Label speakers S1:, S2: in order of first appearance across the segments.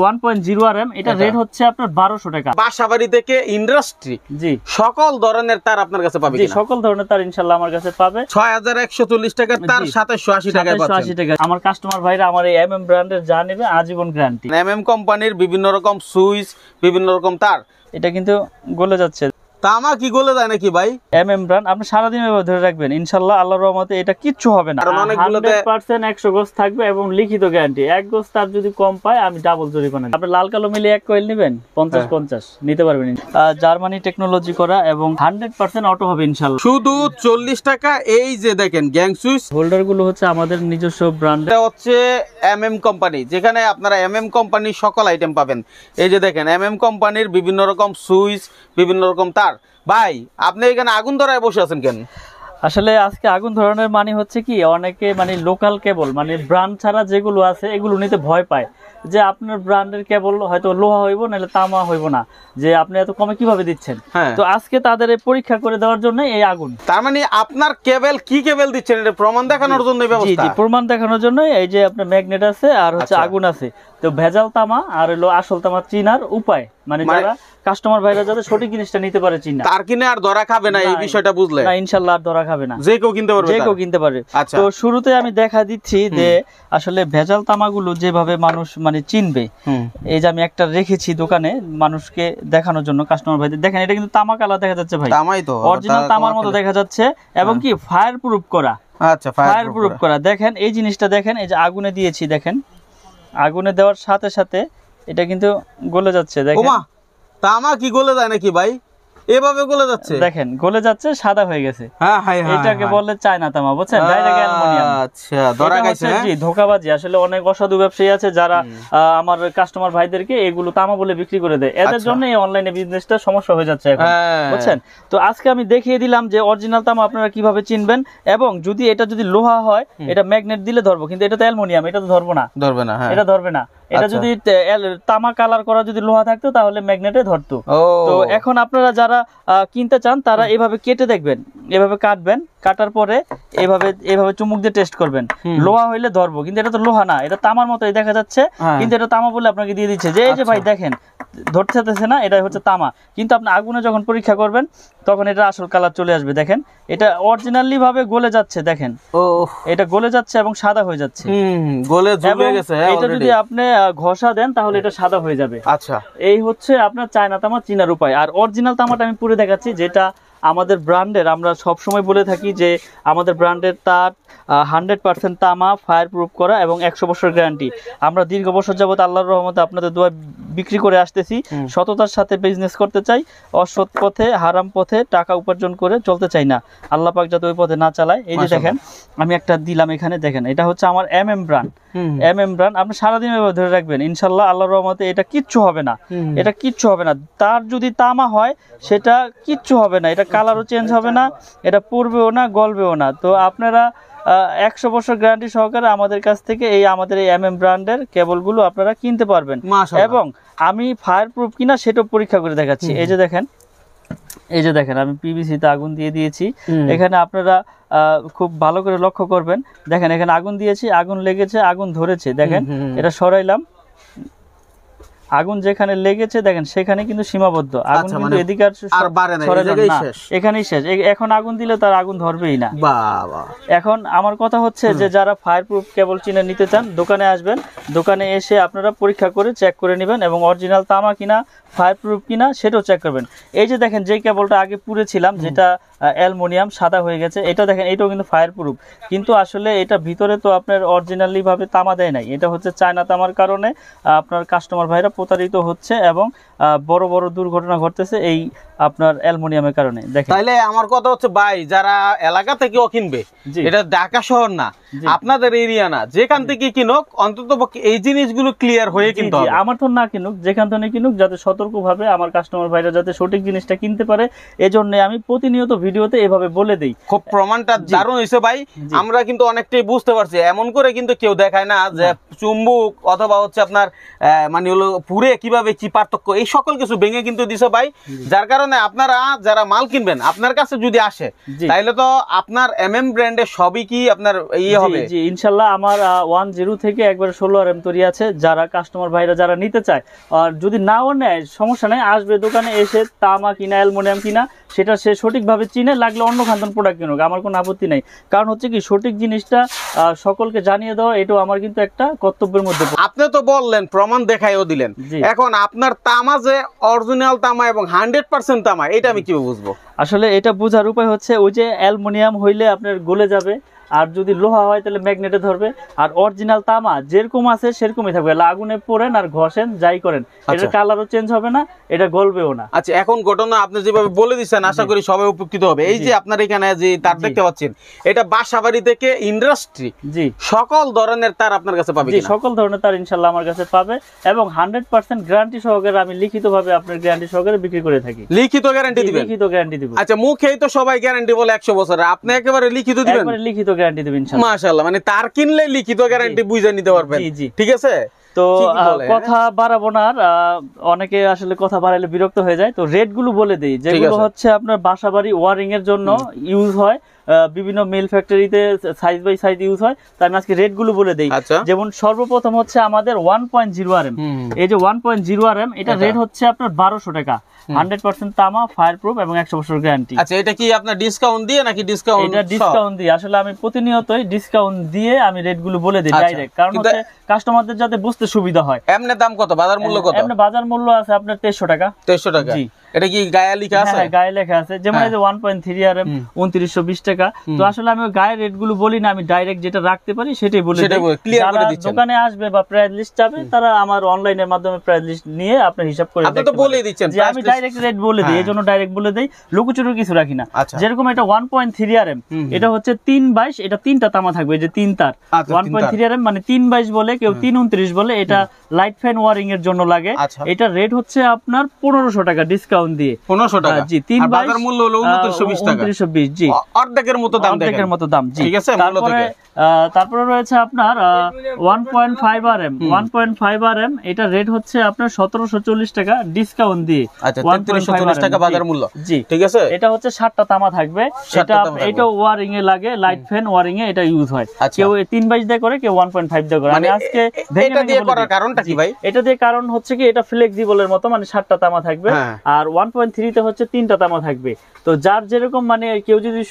S1: 1.0 RM, এটা rate হচ্ছে আপনার 1200 টাকা।
S2: বাসাবাড়ি থেকে ইন্ডাস্ট্রি
S1: জি
S2: সকল ধরনের তার আপনার কাছে পাবে
S1: জি, সকল ধরনের তার ইনশাআল্লাহ আমার কাছে পাবে।
S2: 6140 টাকার তার 2780 টাকায় পাচ্ছেন।
S1: 2780 টাকা। আমার কাস্টমার ভাইরা আমার এই MM ব্র্যান্ডের যা নেবে আজীবন গ্যারান্টি।
S2: MM কোম্পানির বিভিন্ন রকম সুইচ, বিভিন্ন রকম তার।
S1: এটা কিন্তু গলে যাচ্ছে।
S2: তামা কি গলে যায় নাকি ভাই?
S1: MM ব্র্যান্ড আপনি সারা দিন এভাবে ধরে রাখবেন, ইনশাআল্লাহ আল্লাহর রহমতে এটা কিচ্ছু হবে না। 100% 100 গজ থাকবে এবং লিখিত গ্যারান্টি। এক গজ তার যদি কম পায় আমি ডাবল জরিমানা। আপনি লাল কালো মিলে এক কয়েল নেবেন 50 নিতে পারবেন। জার্মানি টেকনোলজি করা এবং 100% অটো হবে ইনশাআল্লাহ।
S2: শুধু 40 টাকা। এই যে দেখেন গ্যাং সুইচ
S1: হোল্ডার গুলো হচ্ছে আমাদের নিজস্ব ব্র্যান্ড।
S2: এটা হচ্ছে MM কোম্পানি, যেখানে আপনারা MM কোম্পানির সকল আইটেম পাবেন। এই যে দেখেন MM কোম্পানির বিভিন্ন রকম সুইচ, বিভিন্ন রকম তার। ভাই আপনি এখানে আগুন ধরায় বসে আছেন কেন?
S1: আসলে আজকে আগুন ধরানোর মানে হচ্ছে কি, অনেকে মানে লোকাল কেবল মানে ব্র্যান্ড ছাড়া যেগুলো আছে এগুলো নিতে ভয় পায়, যে আপনার ব্র্যান্ডের কেবল হয়তো লোহা হইব নাহলে তামা হইব না, যে আপনি এত কমে কিভাবে দিচ্ছেন। তো আজকে তাদের পরীক্ষা করে দেওয়ার জন্য এই আগুন।
S2: তার মানে আপনার কেবল কি কেবল দিচ্ছেন, এটা প্রমাণ দেখানোর জন্য এই ব্যবস্থা?
S1: জি জি, প্রমাণ দেখানোর জন্য। এই যে আপনার ম্যাগনেট আছে আর হচ্ছে আগুন আছে। তো ভেজাল তামা আর হলো আসল তামা চিনার উপায়, মানে যারা কাস্টমার ভাইরা যাতে সঠিক জিনিসটা নিতে পারে চিনা,
S2: তার কিনে আর ধরা খাবে না, এই বিষয়টা বুঝলে?
S1: না ইনশাআল্লাহ আর ধরা খাবে না,
S2: যে কেউ কিনতে পারবে,
S1: যে কেউ কিনতে পারে। তো শুরুতে আমি দেখা দিচ্ছি যে আসলে ভেজাল তামাগুলো যেভাবে মানুষ মানে চিনবে। এই যে আমি একটা রেখেছি দোকানে মানুষকে দেখানোর জন্য, কাস্টমার ভাইদের দেখেন, এটা কিন্তু তামা কালার দেখা যাচ্ছে ভাই,
S2: তামাই তো
S1: অরিজিনাল তামার মতো দেখা যাচ্ছে এবং কি ফায়ার প্রুফ করা। আচ্ছা, ফায়ার প্রুফ করা। দেখেন এই জিনিসটা দেখেন, এই যে আগুনে দিয়েছি দেখেন, আগুনে দেওয়ার সাথে সাথে এটা কিন্তু গলে যাচ্ছে। দেখেন
S2: তামা কি গলে যায় নাকি ভাই? এভাবে গলে যাচ্ছে, দেখেন
S1: গলে যাচ্ছে, সাদা হয়ে গেছে। এটাকে বলে চায়না তামা, বুঝছেন? Direct aluminium. আচ্ছা, ধরা গেছে। জি, ধোঁকাবাজি। আসলে অনেক অসাধু ব্যবসায়ী আছে যারা আমার কাস্টমার ভাইদেরকে এগুলো তামা বলে বিক্রি করে দেয়। এদের জন্য এই অনলাইনে বিজনেসটা সমস্যা হয়ে যাচ্ছে এখন, বুঝছেন? তো আজকে আমি দেখিয়ে দিলাম যে অরিজিনাল তামা আপনারা কিভাবে চিনবেন, এবং যদি এটা যদি লোহা হয় এটা ম্যাগনেট দিলে ধরবো, কিন্তু এটা তো অ্যালুমিনিয়াম, এটা তো ধরবো না, এটা ধরবে না। এটা যদি তামা কালার করা যদি লোহা থাকতো তাহলে ম্যাগনেটে ধরতো। তো এখন আপনারা যারা কিনতে চান তারা এভাবে কেটে দেখবেন, এভাবে কাটবেন, কাটার পরে এভাবে চুমুক দিয়ে টেস্ট করবেন। লোহা হইলে ধরবো, কিন্তু এটা তো লোহা না, এটা তামার মতোই দেখা যাচ্ছে, কিন্তু এটা তামা বলে আপনাকে দিয়ে দিচ্ছে যে এই যে ভাই দেখেন ধরতেছে না, এটা হচ্ছে তামা। কিন্তু আপনি আগুনে যখন পরীক্ষা করবেন তখন এটা আসল কালার চলে আসবে। দেখেন এটা অরিজিনালি ভাবে গলে যাচ্ছে, দেখেন এটা গলে যাচ্ছে এবং সাদা হয়ে যাচ্ছে, গলে জ্বলে গেছে। এটা যদি আপনি ঘষা দেন তাহলে এটা সাদা হয়ে যাবে। আচ্ছা, এই হচ্ছে আপনার চায়না তামা চিনার উপায়। আর অরিজিনাল তামাটা আমি পুরো দেখাচ্ছি, যেটা আমাদের ব্র্যান্ডের। আমরা সব সময় বলে থাকি যে আমাদের ব্র্যান্ডের তার 100% তামা, ফায়ার প্রুফ করা এবং 100 বছর গ্যারান্টি। আমরা দীর্ঘ বছর যাবত আল্লাহর রহমতে আপনাদের দোয়া বিক্রি করে আসতেছি। সততার সাথে বিজনেস করতে চাই, অসৎ পথে হারাম পথে টাকা উপার্জন করে চলতে চাই না। আল্লাহ পাক যাতে ওই পথে না চালায়। এই যে দেখেন আমি একটা দিলাম এখানে, দেখেন এটা হচ্ছে আমার MM ব্র্যান্ড। MM ব্র্যান্ড আপনি সারাদিন এভাবে ধরে রাখবেন, ইনশাআল্লাহ আল্লাহর রহমতে এটা কিচ্ছু হবে না, এটা কিচ্ছু হবে না। তার যদি তামা হয় সেটা কিচ্ছু হবে না, এটা কালারও চেঞ্জ হবে না, এটা পুড়বেও না, গলবেও না। তো আপনারা 100 বছর গ্যারান্টি সহকারে আমাদের কাছ থেকে আমাদের এই MM ব্র্যান্ডের কেবলগুলো আপনারা কিনতে পারবেন। এবং আমি ফায়ার প্রুফ কিনা সেটাও পরীক্ষা করে দেখাচ্ছি। এই যে দেখেন আমি PVC তে আগুন দিয়ে দিয়েছি। এখানে আপনারা খুব ভালো করে লক্ষ্য করবেন, দেখেন এখানে আগুন দিয়েছি, আগুন লেগেছে, আগুন ধরেছে। দেখেন এটা সরাইলাম, আগুন যেখানে লেগেছে দেখেন সেখানে কিন্তু সীমাবদ্ধ, আগুন কিন্তু এদিকে আর বাড়ে না, এখানেই শেষ। এখন আগুন দিলে তার আগুন ধরবেই না। এখন আমার কথা হচ্ছে যে যারা ফায়ার প্রুফ কেবল চিনে নিতে চান দোকানে আসবেন, দোকানে এসে আপনারা পরীক্ষা করে চেক করে নেবেন এবং অরিজিনাল তামা কিনা ফায়ার প্রুফ কিনা সেটাও চেক করবেন। এই যে দেখেন যে কেবলটা আগে পুড়েছিলাম, যেটা অ্যালুমিনিয়াম সাদা হয়ে গেছে, এটা দেখেন এটাও কিন্তু ফায়ার প্রুফ, কিন্তু আসলে এটা ভিতরে তো আপনার অরিজিনালি ভাবে তামা দেয় নাই, এটা হচ্ছে চায়না তামার কারণে আপনার কাস্টমার ভাইরা প্রতারিত হচ্ছে এবং বড় বড় দুর্ঘটনা ঘটতেছে এই আপনার অ্যালুমিনিয়ামের কারণে। দেখেন তাইলে আমার কথা হচ্ছে ভাই, যারা এলাকা থেকেও কিনবে, এটা ঢাকা শহর না, আপনাদের এরিয়া না, যেখান থেকে কিনুক অন্তত এই জিনিসগুলো ক্লিয়ার হয়ে কিনতে হবে। আমার তো না কিনুক, যেখান থেকে কিনুক, যাতে সতর্কভাবে আমার কাস্টমার ভাইরা যাতে সঠিক জিনিসটা কিনতে পারে, এজন্য আমি প্রতিনিয়ত ভিডিওতে এভাবে বলে দেই। খুব প্রমাণটা দারুণ হয়েছে ভাই, আমরা কিন্তু অনেকটাই বুঝতে পারছি। এমন করে কিন্তু কেউ দেখায় না যে চুম্বুক অথবা হচ্ছে আপনার মানে হলো পুরে কিভাবে কি পার্থক্য, এই সকল কিছু ভেঙে কিন্তু দিছে ভাই। যার কারণে আপনারা যারা মাল কিনবেন আপনার কাছে যদি আসে তাইলে তো আপনার MM ব্র্যান্ডের সবই কি আপনার
S2: হবে।
S1: জি ইনশাআল্লাহ আমার 10 থেকে একবারে 16 RM তৈরি আছে, যারা কাস্টমার ভাইরা যারা নিতে চায়, আর যদি নাও নেয় সমস্যা নাই, আসবে দোকানে এসে তামা কিনা অ্যালুমিনিয়াম কিনা সেটা সে সঠিকভাবে চিনে, লাগলে অন্য খান্তন প্রোডাক্ট কিনুক, আমার কোনো আপত্তি নাই। কারণ হচ্ছে কি সঠিক জিনিসটা সকলকে জানিয়ে দেওয়া এটাও আমার কিন্তু একটা কর্তব্যের মধ্যে।
S2: আপনি তো বললেন, প্রমাণ দেখাইও দিলেন, এখন আপনার তামা যে অরিজিনাল তামা এবং 100% তামা, এটা আমি কিভাবে বুঝবো?
S1: আসলে এটা বোঝার উপায় হচ্ছে ওই যে অ্যালুমিনিয়াম হইলে আপনার গলে যাবে, আর যদি লোহা হয় তাহলে ম্যাগনেটে ধরবে, আর অরিজিনাল তামা যেরকম আছে সেরকমই থাকবে, আগুনে পোড়েন আর ঘষেন যাই করেন, এটার কালারও চেঞ্জ হবে না, এটা গলবেও না।
S2: আচ্ছা, এখন ঘটনা আপনি যেভাবে বলে দিচ্ছেন আশা করি সবাই উপকৃত হবে। এই যে আপনার এখানে যে তার দেখতে পাচ্ছেন, এটা বাসাবাড়ি থেকে ইন্ডাস্ট্রি,
S1: জি
S2: সকল ধরনের তার আপনার কাছে পাবে?
S1: জি সকল ধরনের তার ইনশাআল্লাহ আমার কাছে পাবে, এবং 100% গ্যারান্টি সহকারে আমি লিখিতভাবে আপনার গ্যারান্টি সহকারে বিক্রি করে থাকি।
S2: লিখিত গ্যারান্টি দিবেন?
S1: লিখিত গ্যারান্টি দিব।
S2: আচ্ছা, মুখেই তো সবাই গ্যারান্টি বলে 100 বছরের, আপনি একেবারে লিখিত দিবেন?
S1: একবারে লিখিত গ্যারান্টি দেব ইনশাআল্লাহ।
S2: মাশাআল্লাহ, মানে তার কিনলে লিখিত গ্যারান্টি বুঝে নিতে পারবেন।
S1: জি জি
S2: ঠিক আছে,
S1: তো কথা বাড়াবো না, অনেকে আসলে কথা বাড়াইলে বিরক্ত হয়ে যায়, তো রেট গুলো বলে দেই, যেগুলো হচ্ছে আপনার বাসাবাড়ি ওয়ারিং এর জন্য ইউজ হয়, বিভিন্ন মেল ফ্যাক্টরিতে সাইজ বাই সাইজ ইউজ হয়, তাই আমি আজকে রেট গুলো বলে দেই। যেমন সর্বপ্রথম হচ্ছে আমাদের 1.0 RM, এই যে 1.0 RM এটা রেট হচ্ছে আপনার 1200 টাকা, 100% তামা, ফায়ার প্রুফ এবং 100 বছর গ্যারান্টি।
S2: আচ্ছা, এটা কি আপনার ডিসকাউন্ট দিয়ে নাকি ডিসকাউন্ট?
S1: এটা ডিসকাউন্ট দিয়ে, আসলে আমি প্রতিনিয়তই ডিসকাউন্ট দিয়ে আমি রেট গুলো বলে দিই ডাইরেক্ট, কারণ হচ্ছে কাস্টমারদের যাতে বুঝতে সুবিধা হয়।
S2: এমনি দাম কত, বাজার মূল্য কত?
S1: এমনি বাজার মূল্য আছে আপনার 2300 টাকা।
S2: 2300 টাকা? জি। এটা কি গায়ে লেখা আছে?
S1: হ্যাঁ, গায়ে লেখা আছে, যেমন এই যে 1.3 RM 2920 টাকা। তো আসলে আমি ওই গায়ের রেট গুলো বলি না, আমি ডাইরেক্ট যেটা রাখতে পারি সেটাই বলে দিই। যারা দোকানে আসবে বা প্রাইস লিস্ট চাবে তারা আমার অনলাইনের মাধ্যমে প্রাইস লিস্ট নিয়ে আপনার হিসাব করে
S2: আপনি তো বলেই দিচ্ছেন,
S1: যে আমি ডাইরেক্ট রেট বলে দিই, এজন্য ডাইরেক্ট বলে দেই, লুকোচুরি কিছু রাখি না। যেরকম এটা 1.3 RM, এটা হচ্ছে 322, এটা তিনটা তামা থাকবে, এই যে তিন তার 1.3 RM মানে 322 বলে, কেউ 329 বলে, এটা লাইট ফ্যান ওয়ারিং এর জন্য লাগে। এটা রেট হচ্ছে আপনার 1500 টাকা ডিসকাউন্ট দিয়ে। 1500 টাকা? জি, 322, বাজার মূল্য হলো 2920 টাকা। 2920, জি, অর্ধেকের মতো দাম, অর্ধেকের মতো দাম। জি, ঠিক আছে। তারপরে রয়েছে আপনার 1.5 RM, 1.5 RM এটা রেট হচ্ছে আপনার 1740 টাকা ডিসকাউন্ট দিয়ে। আচ্ছা, 3340 টাকা বাজার মূল্য। জি, ঠিক আছে। এটা হচ্ছে 7টা তামা থাকবে, এটা ওয়ারিং এ লাগে, লাইট ফ্যান ওয়ারিং এ এটা ইউজ হয়। কেউ 322 দিয়ে করে, কেউ 1.5 দিয়ে করে। আমি আজকে এটা দিয়ে করার কারণটা কি ভাই? এটা দিয়ে কারণ হচ্ছে কি এটা ফ্লেক্সিবলের মতো, মানে 7টা তামা থাকবে, আর 1.3 তে হচ্ছে 3টা তামা থাকবে। তো যার যেরকম, মানে কেউ যদি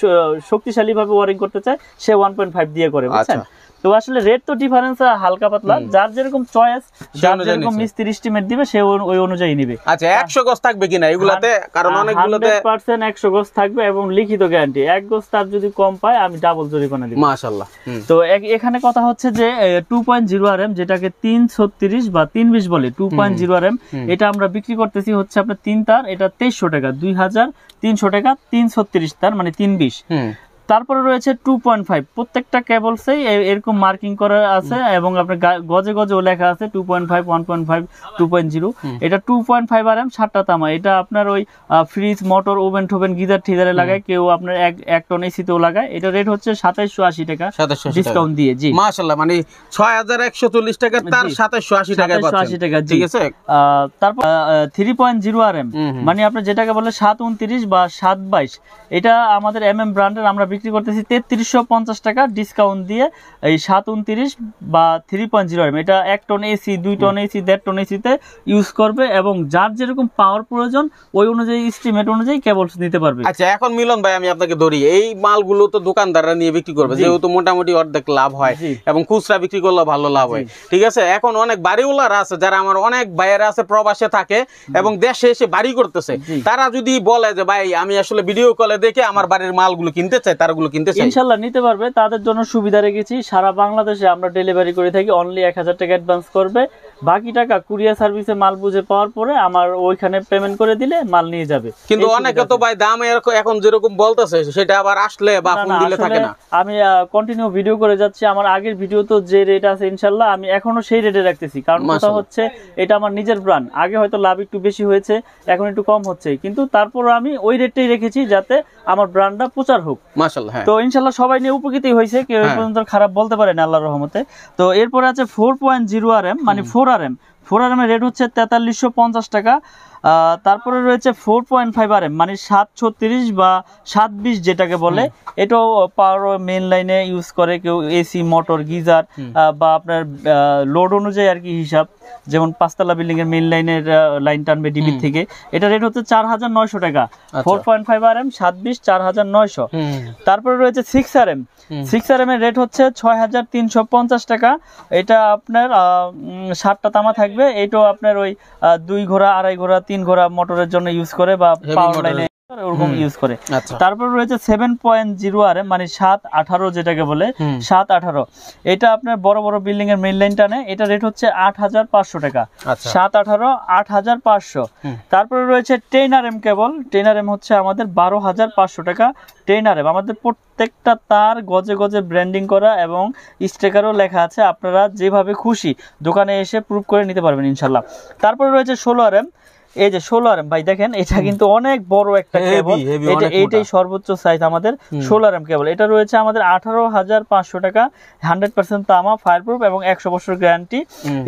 S1: শক্তিশালী ভাবে ওয়ারিং করতে চায় সে 1.5 দিয়ে করে, বুঝছেন? তো আসলে রেট তো ডিফারেন্স হালকা পাতলা, যার যেরকম চয়েস, যার যেরকম মিস্ত্রি এস্টিমেট দিবে সে ওই অনুযায়ী নেবে। আচ্ছা, 100 গজ থাকবে কিনা এগুলাতে? কারণ অনেকগুলোতে 100% 100 গজ থাকবে এবং লিখিত গ্যারান্টি। 1 গজ তার যদি কম পায় আমি ডাবল জরিমানা দিব। মাশাআল্লাহ। তো এখানে কথা হচ্ছে যে 2.0 RM যেটাকে 336 বা 320 বলে, 2.0 RM এটা আমরা বিক্রি করতেছি হচ্ছে আপনার 3 তার, এটা 2300 টাকা, 2300 টাকা, 336 তার মানে 320। তারপরে রয়েছে 2.5, প্রত্যেকটা কেবলসে এরকম মার্কিং করা আছে এবং আপনার গজে গজেও লেখা আছে 2.5, 1.5, 2.0। এটা 2.5 RM 7টা তামা, এটা আপনার ওই ফ্রিজ, মোটর, ওভেন টোভেন, গিজার ঠিজারে লাগায়, কেউ আপনার 1 টন এসিতেও লাগায়। এটা রেট হচ্ছে 2780 টাকা ডিসকাউন্ট দিয়ে। জি, মাশাআল্লাহ, মানে 6140 টাকা তার 2780 টাকা পাচ্ছেন। 2780 টাকা, ঠিক আছে। তারপর 3.0 RM মানে আপনি যেটাকে বলে 729 বা 722, এটা আমাদের MM ব্র্যান্ডের আমরা বিক্রি করতেছি 3350 টাকা ডিসকাউন্ট দিয়ে। এই 729 বা 3.0 RM এটা 1 ton AC, 2 ton AC, 1.5 ton এসিতে ইউজ করবে, এবং যার যেরকম পাওয়ার প্রয়োজন ওই অনুযায়ী এস্টিমেট অনুযায়ী কেবলস নিতে পারবে। আচ্ছা, এখন মিলন ভাই আমি আপনাকে ধরি, এই মালগুলো তো দোকানদাররা নিয়ে বিক্রি করবে, যেহেতু মোটামুটি অর্ধেক লাভ হয় এবং খুচরা বিক্রি করলে ভালো লাভ হয়, ঠিক আছে। এখন অনেক বাড়িওয়ালারা আছে, যারা আমার অনেক ভাইয়েরা আছে প্রবাসে থাকে এবং দেশে এসে বাড়ি করতেছে, তারা যদি বলে যে ভাই আমি আসলে ভিডিও কলে দেখে আমার বাড়ির মালগুলো কিনতে চাই, তারগুলো কিনতে চাই, ইনশাআল্লাহ নিতে পারবে। তাদের জন্য সুবিধা রেখেছি, সারা বাংলাদেশে আমরা ডেলিভারি করে থাকি। অনলি 1000 টাকা অ্যাডভান্স করবে, বাকি টাকা কুরিয়ার সার্ভিসে মাল বুঝে পাওয়ার পরে আমার ওইখানে পেমেন্ট করে দিলে মাল নিয়ে যাবে। কিন্তু অনেকে তো ভাই দাম এখন যেরকম বলতেছে সেটা আবার আসলে বা ফোন দিলে থাকে না। আমি কন্টিনিউ ভিডিও করে যাচ্ছি, আমার আগের ভিডিও তো যে রেট আছে ইনশাআল্লাহ আমি এখনো সেই রেটে রাখতেছি, কারণ কথা হচ্ছে এটা আমার নিজের ব্র্যান্ড। আগে হয়তো লাভ একটু বেশি হয়েছে, এখন একটু কম হচ্ছে, কিন্তু তারপর আমি ওই রেটটাই রেখেছি যাতে আমার ব্র্যান্ডটা প্রচার হোক। মাশাআল্লাহ। তো ইনশাআল্লাহ সবাই নিয়ে উপকৃত হয়েছে, কেউ এই পর্যন্ত খারাপ বলতে পারে না আল্লাহর রহমতে। তো এরপরে আছে 4.0 RM মানে 4 RM এর রেট হচ্ছে 4350 টাকা, তারপরে রয়েছে 4.5 RM মানে 736 বা 720 যেটাকে বলে, এটাও পাওয়ার মেইন লাইনে ইউজ করে কেউ, এসি মোটর গিজার বা আপনার লোড অনুযায়ী আর কি হিসাব, যেমন 5 তলা বিল্ডিং এর মেইন লাইনের লাইন টানবে ডিবি থেকে, এটা রেট হচ্ছে 4900 টাকা। 4.5 RM 720 4900। তারপরে রয়েছে 6 RM, 6 RM এর রেট হচ্ছে 6350 টাকা। এটা আপনার 7টা তামা থাকবে, এটাও আপনার ওই 2 ঘোড়া 2.5 ঘোড়া 3 ঘোড়া মোটরের জন্য ইউজ করে বা পাওয়ার লাইনে ওরকম ইউজ করে। তারপর রয়েছে 7.0 RM মানে 718 যেটাকে বলে, 718, এটা আপনার বড় বড় বিল্ডিং এর মেইন লাইন টানে, এটা রেট হচ্ছে 8500 টাকা। 718 8500। তারপরে রয়েছে 10 RM কেবল, 10 RM হচ্ছে আমাদের 12500 টাকা। 10 RM আমাদের প্রত্যেকটা তার গজে গজে ব্র্যান্ডিং করা এবং স্টিকারও লেখা আছে, আপনারা যেভাবে খুশি দোকানে এসে প্রুফ করে নিতে পারবেন ইনশাল্লাহ। তারপরে রয়েছে 16 RM, এই যে 16 RM ভাই দেখেন, এটা কিন্তু অনেক বড় একটা কেবল, এটাই সর্বোচ্চ সাইজ আমাদের 16 RM কেবল। এটা রয়েছে আমাদের 18500 টাকা, 100% তামা, ফায়ারপ্রুফ এবং 100 বছর গ্যারান্টি।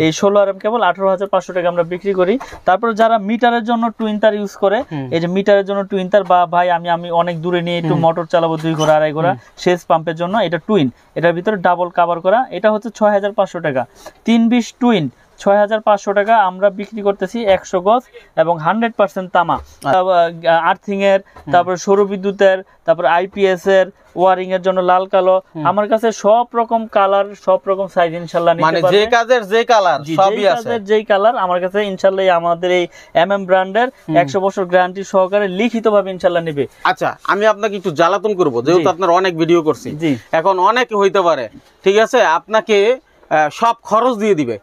S1: এই 16 RM কেবল 18500 টাকা আমরা বিক্রি করি। তারপর যারা মিটারের জন্য টুইন তার ইউজ করে, এই যে মিটারের জন্য টুইন তার, বা ভাই আমি অনেক দূরে নিয়ে একটু মোটর চালাবো 2 ঘোড়া 2.5 ঘোড়া সেচ পাম্পের জন্য, এটা টুইন, এটার ভিতরে ডাবল কভার করা, এটা হচ্ছে 6500 টাকা। 320 টুইন 6500 টাকা আমরা বিক্রি করতেছি 100 গজ এবং 100% তামা। আর্থিং এর, তারপর সৌর বিদ্যুতের, তারপর আইপিএস এর ওয়ারিং এর জন্য লাল কালো, আমার কাছে সব রকম কালার সব রকম সাইজ ইনশাআল্লাহ নিতে পারবেন।
S2: মানে যে কাজের যে কালার সবই আছে,
S1: যেই কালার আমার কাছে ইনশাআল্লাহ আমাদের এই এমএম ব্র্যান্ডের 100 বছর গ্যারান্টি সহকারে লিখিতভাবে ইনশাআল্লাহ নেবে।
S2: আচ্ছা, আমি আপনাকে একটু জ্বালাতন করব, যেহেতু আপনার অনেক ভিডিও করছি, এখন অনেক হইতে পারে, ঠিক আছে, আপনাকে সব খরচ দিয়ে দিবে,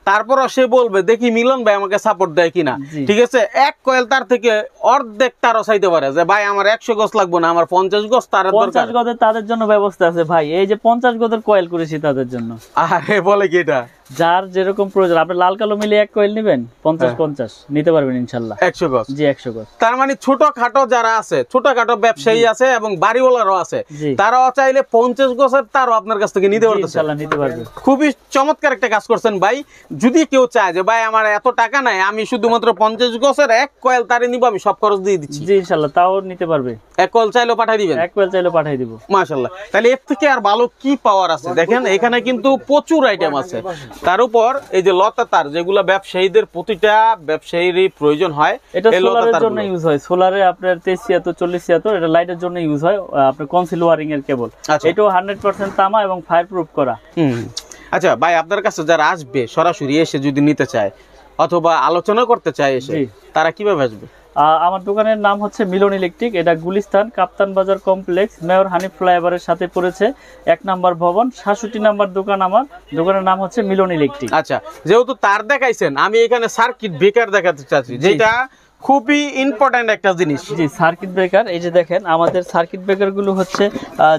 S2: তারপর সে বলবে দেখি মিলন ভাই আমাকে সাপোর্ট দেয় কিনা, ঠিক আছে, এক কয়েল তার থেকে অর্ধেক তারও চাইতে পারে যে ভাই আমার 100 গজ লাগবে না, আমার 50 গজ তারের দরকার।
S1: 50 গজের তাদের জন্য ব্যবস্থা আছে ভাই, এই যে 50 গজের কয়েল করেছি তাদের জন্য।
S2: আরে বলে কি এটা,
S1: যার যেরকম প্রয়োজন, আপনি লাল কালো মিলে এক কয়েল নেবেন 50-50 নিতে পারবেন ইনশাআল্লাহ 100 গজ। জি 100 গজ।
S2: তার মানে ছোটখাটো যারা আছে, ছোটখাটো ব্যবসায়ী আছে এবং বাড়িওয়ালারও আছে, তারাও চাইলে 50 গজের তারও আপনার কাছ থেকে নিতে পারবে
S1: ইনশাআল্লাহ, নিতে পারবে।
S2: খুবই চমৎকার একটা কাজ করছেন ভাই। যদি কেউ চায় যে ভাই আমার এত টাকা নাই, আমি শুধুমাত্র 50 গজের এক কয়েল তারে নিব, আমি সব খরচ দিয়ে দিচ্ছি,
S1: জি ইনশাআল্লাহ তাও নিতে পারবে।
S2: এক কয়েল চাইলেও পাঠাই দিবেন?
S1: এক কয়েল চাইলেও পাঠাই দিব
S2: মাশাআল্লাহ। তাহলে এর থেকে আর ভালো কি পাওয়ার আছে? দেখেন এখানে কিন্তু প্রচুর আইটেম আছে। তার উপর এই যে লতা তার, যেগুলো ব্যবসায়ীদের প্রতিটা ব্যবসায়ীরই প্রয়োজন হয়,
S1: এটা সোলারের জন্য ইউজ হয়। সোলারে আপনার 2376 4076 এটা লাইটের জন্য ইউজ হয়, আপনার কনসিল ওয়ারিং এর কেবল। এটাও 100% তামা এবং ফায়ারপ্রুফ করা।
S2: আচ্ছা ভাই, আপনার কাছে যারা আসবে সরাসরি এসে যদি নিতে চায় অথবা আলোচনা করতে চায় এসে, তারা কিভাবে আসবে?
S1: আমার দোকানের নাম হচ্ছে মিলন ইলেকট্রিক, এটা গুলিস্তান কাপ্তান বাজার কমপ্লেক্স, মেয়র হানিফ ফ্লাইওভারের সাথে পড়েছে, 1 নাম্বার ভবন, 67 নাম্বার দোকান। আমার দোকানের নাম হচ্ছে মিলন ইলেকট্রিক।
S2: আচ্ছা, যেহেতু তার দেখাইছেন, আমি এখানে সার্কিট ব্রেকার দেখাতে চাচ্ছি, যেটা খুবই ইম্পর্টেন্ট একটা জিনিস।
S1: জি, সার্কিট ব্রেকার। এই যে দেখেন আমাদের সার্কিট ব্রেকার গুলো হচ্ছে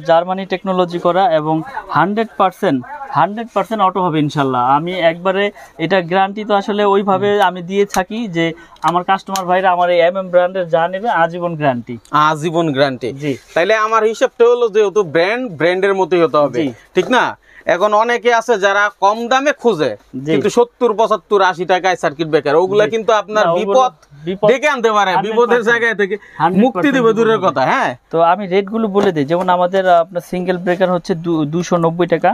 S1: জার্মানি টেকনোলজি করা এবং 100% অটো হবে ইনশাল্লাহ। আমি একবারে এটা গ্যারান্টি তো আসলে ওইভাবে আমি দিয়ে থাকি যে আমার কাস্টমার ভাইরা আমার এই এমএম ব্র্যান্ডের যা নেবে আজীবন গ্যারান্টি।
S2: আজীবন গ্যারান্টি। জি, তাইলে আমার হিসাবটা হলো যেহেতু ব্র্যান্ডের মতোই হতে হবে, ঠিক না? এখন অনেকে আছে যারা কম দামে খোঁজে, কিন্তু 70 75 80 টাকায় সার্কিট ব্রেকার, ওগুলা কিন্তু আপনার বিপদ ডেকে আনতে পারে, বিপদের জায়গায় থেকে মুক্তি দিবে দূরের কথা। হ্যাঁ, তো
S1: আমি রেট গুলো বলে দিই। যেমন আমাদের আপনার সিঙ্গেল ব্রেকার হচ্ছে 290 টাকা,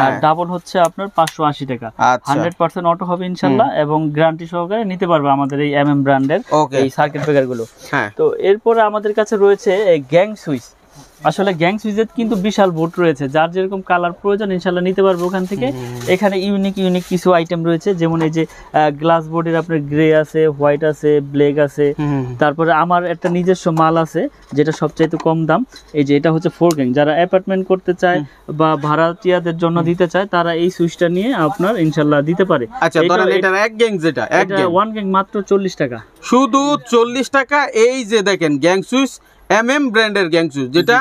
S1: আর ডাবল হচ্ছে আপনার 580 টাকা। 100% অটো হবে ইনশাআল্লাহ এবং গ্যারান্টি সহকারে নিতে পারবে আমাদের এই এমএম ব্র্যান্ডের এই সার্কিট ব্রেকার গুলো। তো এরপরে আমাদের কাছে রয়েছে এই গ্যাং সুইচ। আসলে গ্যাং সুইচের কিন্তু বিশাল বোর্ড রয়েছে, যার যেরকম কালার প্রয়োজন ইনশাআল্লাহ নিতে পারবে ওখান থেকে। এখানে ইউনিক কিছু আইটেম রয়েছে, যেমন এই যে গ্লাস বোর্ডের আপনার গ্রে আছে, হোয়াইট আছে, ব্ল্যাক আছে। তারপরে আমার একটা নিজস্ব মাল আছে যেটা সবচাইতে কম দাম, এই যে এটা হচ্ছে 4 গ্যাং। যারা অ্যাপার্টমেন্ট করতে চায় বা ভাড়াটিয়াদের জন্য দিতে চায়, তারা এই সুইচটা নিয়ে আপনার ইনশাআল্লাহ দিতে পারে।
S2: আচ্ছা, ধরেন এটা এক গ্যাং, যেটা এক গ্যাং
S1: 1 গ্যাং মাত্র 40 টাকা,
S2: শুধু 40 টাকা। এই যে দেখেন গ্যাং সুইচ, এমএম ব্র্যান্ডের গ্যাং সুইচ, যেটা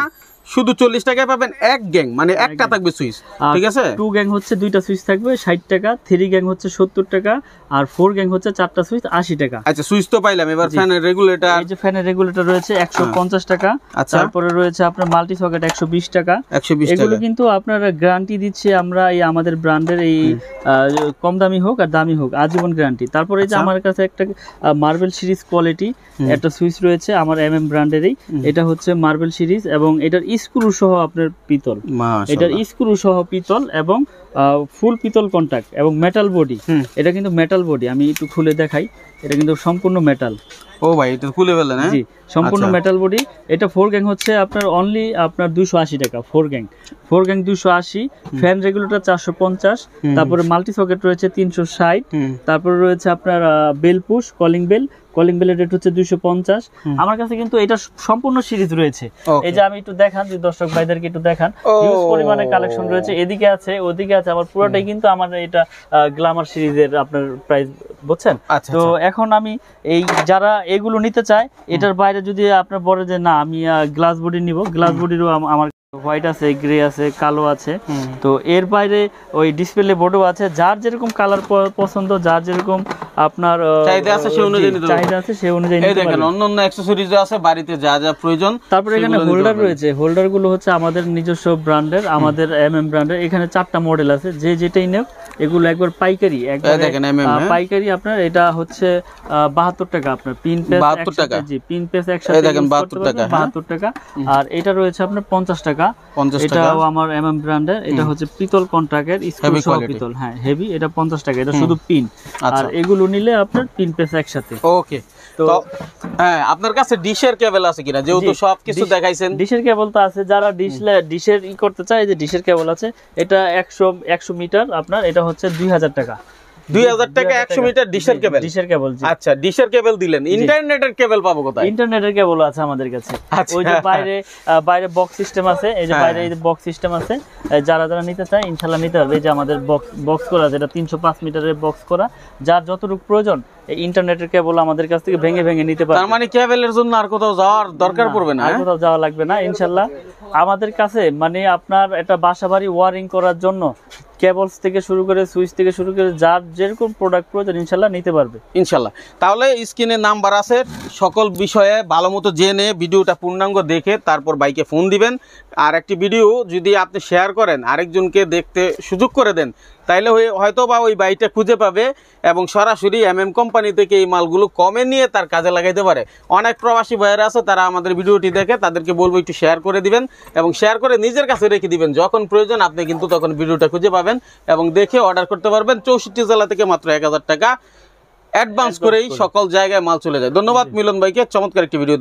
S2: শুধু 40 টাকায় পাবেন এক গ্যাং, মানে একটা থাকবে সুইচ, ঠিক আছে?
S1: 2 গ্যাং হচ্ছে দুইটা সুইচ থাকবে 60 টাকা, 3 গ্যাং হচ্ছে 70 টাকা, আর 4 গ্যাং হচ্ছে চারটা সুইচ 80 টাকা।
S2: আচ্ছা, সুইচ তো পাইলাম, এবার ফ্যানের রেগুলেটর,
S1: এই যে ফ্যানের রেগুলেটর রয়েছে 150 টাকা। তারপরে রয়েছে আপনার মাল্টি সকেট 120 টাকা। এগুলো কিন্তু আপনারা গ্যারান্টি দিচ্ছে আমরা এই আমাদের ব্র্যান্ডের এই কম দামি হোক আর দামি হোক আজীবন গ্যারান্টি। তারপরে এই যে আমার কাছে একটা মার্বেল সিরিজ কোয়ালিটি একটা সুইচ রয়েছে আমার এমএম ব্র্যান্ডেরই, এটা হচ্ছে মার্বেল সিরিজ এবং এটার স্ক্রু সহ আপনার পিতল, এটার স্ক্রু সহ পিতল এবং ফুল পিতল কন্টাক্ট এবং মেটাল বডি। এটা কিন্তু মেটাল বডি, আমি একটু খুলে দেখাই, এটা কিন্তু সম্পূর্ণ মেটাল।
S2: ও ভাই, এটা খুলে ফেললেন?
S1: জি, সম্পূর্ণ মেটাল বডি। এটা 4 গ্যাং হচ্ছে আপনার অনলি আপনার 280 টাকা। 4 গ্যাং 280, ফ্যান রেগুলেটর 450, তারপরে মাল্টি সকেট রয়েছে 360, তারপরে রয়েছে আপনার বেল পুশ, কলিং বেলের রেট হচ্ছে 250। আমার কাছে কিন্তু এটা সম্পূর্ণ সিরিজ রয়েছে। এই যে আমি একটু দেখান, যে দর্শক ভাইদেরকে একটু দেখান, হিউজ পরিমাণে কালেকশন রয়েছে, এদিকে আছে ওদিকে আছে, আমার পুরোটাই কিন্তু আমার এটা গ্ল্যামার সিরিজের আপনার প্রাইস, বুঝছেন? তো এখন আমি এই যারা এগুলো নিতে চায়, এটার বাইরে যদি আপনার বলে যে না আমি গ্লাস বডি নিব, গ্লাস বডিরও আমার হোয়াইট আছে, গ্রে আছে, কালো আছে। তো এর বাইরে ওই ডিসপ্লে বোর্ডও আছে, যার যেরকম কালার পছন্দ, যার যেরকম আপনার
S2: চাহিদা আছে
S1: সেই অনুযায়ী
S2: এই দেখেন অন্যান্য অ্যাকসেসরিজ আছে বাড়িতে যা যা প্রয়োজন।
S1: তারপরে এখানে হোল্ডার রয়েছে, হোল্ডার গুলো হচ্ছে আমাদের নিজস্ব ব্র্যান্ডের, আমাদের এমএম ব্র্যান্ডের। এখানে 4টা মডেল আছে, যে যেটাই নেব এগুলো একবার পাইকারি, পাইকারি আপনার এটা হচ্ছে 72 টাকা আপনার পিন পেস
S2: 72 টাকা।
S1: জি, পিন পেস একসাথে
S2: দেখেন 72 টাকা,
S1: 72 টাকা। আর এটা রয়েছে আপনার 50 টাকা। এটাও আমার এমএম ব্র্যান্ডের, এটা হচ্ছে পিতল কন্ট্রাক্টের স্ক্রু সহ পিতল, হ্যাঁ হেভি, এটা 50 টাকা, এটা শুধু পিন। আর এগুলো নিলে আপনার পিন পেস একসাথে।
S2: ওকে, তো হ্যাঁ আপনার কাছে ডিশের কেবল আছে কিনা? যেহেতু সবকিছু দেখাইছেন,
S1: ডিশের কেবল তো আছে, যারা ডিশের করতে চায়, যে ডিশের কেবল আছে, এটা 100 মিটার আপনার, এটা হচ্ছে 2000 টাকা।
S2: 2000 টাকা 100 মিটার ডিশের কেবল। আচ্ছা, ডিশের কেবল দিলেন, ইন্টারনেটের কেবল পাবো কোথায়?
S1: ইন্টারনেটের কেবল আছে আমাদের কাছে। ওই যে বাইরে বক্স সিস্টেম আছে, এই যে বাইরে এই বক্স সিস্টেম আছে, যারা নিতে চায় ইনশাআল্লাহ নিতে পারবে। এই যে আমাদের বক্স করা, যেটা 305 মিটারের বক্স করা, যার যতটুকু প্রয়োজন এই ইন্টারনেটের কেবল আমাদের কাছ থেকে ভেঙে নিতে পারবে।
S2: তার মানে কেবলের জন্য আর কোথাও যাওয়ার দরকার পড়বে না,
S1: আর কোথাও যাওয়া লাগবে না ইনশাআল্লাহ। আমাদের কাছে মানে আপনার এটা বাসাবাড়ি ওয়ারিং করার জন্য কেবলস থেকে শুরু করে সুইচ থেকে শুরু করে যার যেরকম প্রোডাক্ট প্রয়োজন ইনশাআল্লাহ নিতে পারবে
S2: ইনশাআল্লাহ। তাহলে স্ক্রিনে নাম্বার আছে, সকল বিষয়ে ভালো মতো জেনে ভিডিওটা পূর্ণাঙ্গ দেখে তারপর বাইকে ফোন দিবেন। আর একটি ভিডিও যদি আপনি শেয়ার করেন, আরেকজনকে দেখতে সুযোগ করে দেন, তাইলে হয়তো বা ওই বাইকটা খুঁজে পাবে এবং সরাসরি এমএম কোম্পানি থেকে এই মালগুলো কমে নিয়ে তার কাজে লাগাইতে পারে। অনেক প্রবাসী ভাইয়েরা আছে, তারা আমাদের ভিডিওটি দেখে, তাদেরকে বলবো একটু শেয়ার করে দিবেন এবং শেয়ার করে নিজের কাছে রেখে দিবেন। যখন প্রয়োজন আপনি কিন্তু তখন ভিডিওটা খুঁজে পাবেন এবং দেখে অর্ডার করতে পারবেন। 64 জেলা থেকে মাত্র 1000 টাকা অ্যাডভান্স করেই সকল জায়গায় মাল চলে যায়। ধন্যবাদ মিলন ভাইকে, চমৎকার একটি ভিডিও।